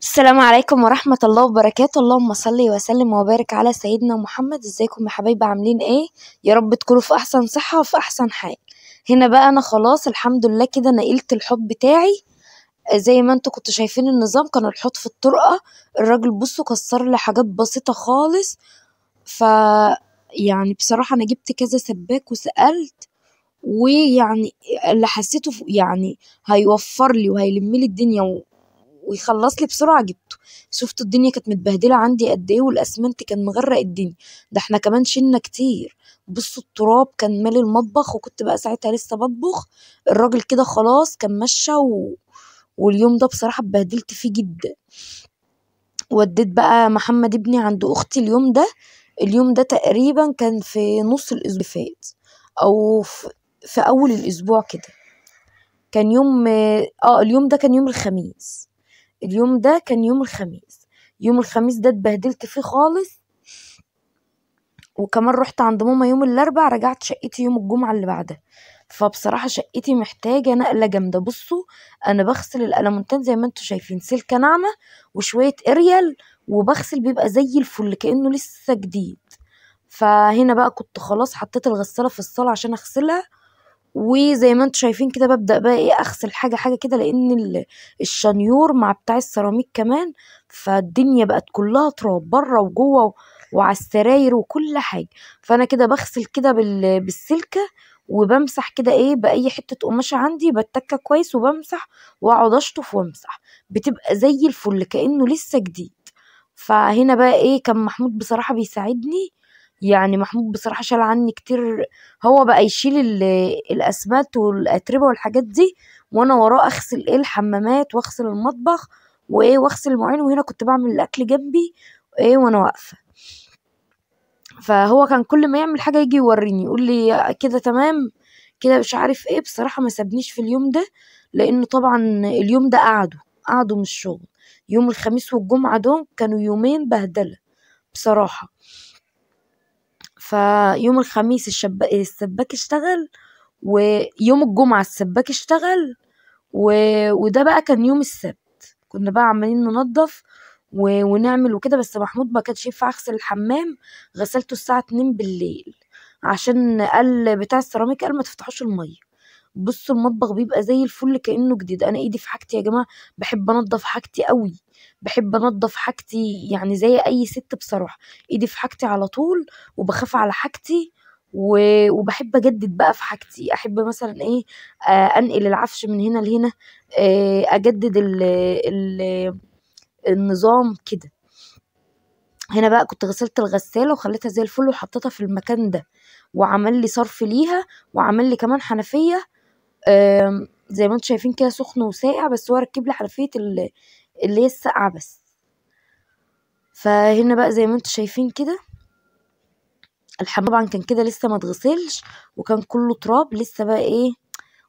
السلام عليكم ورحمة الله وبركاته. اللهم صل وسلم وبارك على سيدنا محمد. ازيكم يا حبايبي، عاملين ايه؟ يا رب تكونوا في احسن صحة وفي احسن حال. هنا بقى انا خلاص الحمد لله كده نقلت الحوض بتاعي. زي ما انتوا كنتوا شايفين النظام، كان الحوض في الطرقة. الراجل بصوا كسر لي حاجات بسيطة خالص. ف يعني بصراحة انا جبت كذا سباك وسألت، ويعني اللي حسيته يعني هيوفر لي وهيلم لي الدنيا ويخلص لي بسرعة جبته. شفتوا الدنيا كانت متبهدلة عندي قد ايه، والاسمنت كان مغرق الدنيا. ده احنا كمان شلنا كتير. بصوا التراب كان مالي المطبخ، وكنت بقى ساعتها لسه بطبخ. الراجل كده خلاص كان مشى واليوم ده بصراحة اتبهدلت فيه جدا. وديت بقى محمد ابني عند اختي اليوم ده تقريبا كان في نص الاسبوع اللي فات، او في اول الاسبوع كده. كان يوم اليوم ده كان يوم الخميس. يوم الخميس ده اتبهدلت فيه خالص. وكمان رحت عند ماما يوم الاربع، رجعت شقتي يوم الجمعة اللي بعدها. فبصراحة شقتي محتاجة نقلة جامدة. بصوا انا بغسل الالمونتان زي ما انتوا شايفين، سلكة ناعمة وشوية اريال، وبغسل بيبقى زي الفل كأنه لسه جديد. فهنا بقى كنت خلاص حطيت الغسالة في الصالة عشان اغسلها، وزي ما انتوا شايفين كده ببدأ بقى ايه اغسل حاجة حاجة كده، لان الشنيور مع بتاع السيراميك كمان. فالدنيا بقت كلها تراب بره وجوه وعلى السراير وكل حاجة. فانا كده بغسل كده بالسلكة، وبمسح كده ايه بأي حتة قماشة عندي، بتكة كويس وبمسح، واقعد اشطف وامسح. بتبقى زي الفل كأنه لسه جديد. فهنا بقى ايه كان محمود بصراحة بيساعدني. يعني محمود بصراحة شال عني كتير. هو بقى يشيل الاسمنت والاتربه والحاجات دي، وانا وراه اغسل الحمامات واغسل المطبخ واغسل المواعين. وهنا كنت بعمل الاكل جنبي وانا واقفه. فهو كان كل ما يعمل حاجه يجي يوريني، يقول لي كده تمام كده مش عارف ايه. بصراحه ما سابنيش في اليوم ده، لانه طبعا اليوم ده قعدوا من الشغل. يوم الخميس والجمعه دول كانوا يومين بهدله بصراحه. فيوم الخميس السباك اشتغل، ويوم الجمعة السباك اشتغل، وده بقى كان يوم السبت كنا بقى عمالين ننظف ونعمل وكده. بس محمود ما كانش ينفع اغسل الحمام، غسلته الساعة 2 بالليل، عشان قال بتاع السيراميك قال ما تفتحوش المية. بصوا المطبخ بيبقى زي الفل كأنه جديد. انا ايدي في حاجتي يا جماعة، بحب انضف حاجتي قوي. بحب انضف حاجتي يعني زي اي ست بصراحة. ايدي في حاجتي على طول، وبخاف على حاجتي. وبحب اجدد بقى في حاجتي. احب مثلا ايه انقل العفش من هنا لهنا، اجدد النظام كده. هنا بقى كنت غسلت الغسالة وخليتها زي الفل وحطيتها في المكان ده، وعمل لي صرف ليها، وعمل لي كمان حنفية. زي ما انتم شايفين كده سخن وساقع، بس هو ركب لي حنفية اللي هي الساقعة بس. فهنا بقى زي ما انتم شايفين كده الحمام طبعا كان كده لسه ما اتغسلش، وكان كله تراب. لسه بقى ايه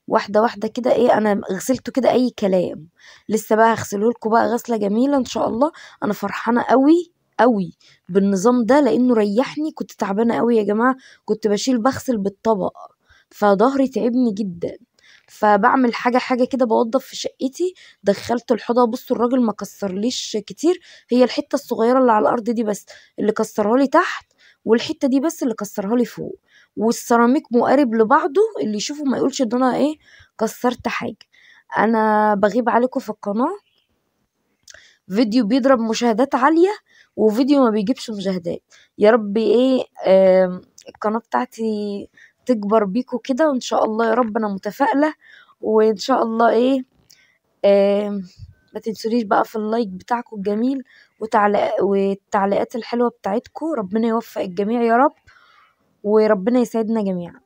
واحدة واحدة كده انا غسلته كده اي كلام. لسه بقى هغسله لكم بقى غسلة جميلة ان شاء الله. انا فرحانة قوي قوي بالنظام ده، لانه ريحني. كنت تعبانة قوي يا جماعة، كنت بغسل بالطبق، فظهري تعبني جدا. فبعمل حاجة حاجة كده بوضب في شقتي. دخلت الحوضة. بصوا الراجل ما كسرليش كتير، هي الحتة الصغيرة اللي على الارض دي بس اللي كسرها لي تحت، والحتة دي بس اللي كسرها لي فوق. والسيراميك مقارب لبعضه، اللي يشوفه ما يقولش ان انا كسرت حاجة. انا بغيب عليكم في القناة، فيديو بيضرب مشاهدات عالية وفيديو ما بيجيبش مشاهدات. يا رب القناة بتاعتي تكبر بيكو كده، وان شاء الله يا رب. انا متفائلة، وان شاء الله ما تنسونيش بقى في اللايك بتاعكم الجميل والتعليقات الحلوة بتاعتكم. ربنا يوفق الجميع يا رب، وربنا يسعدنا جميعا.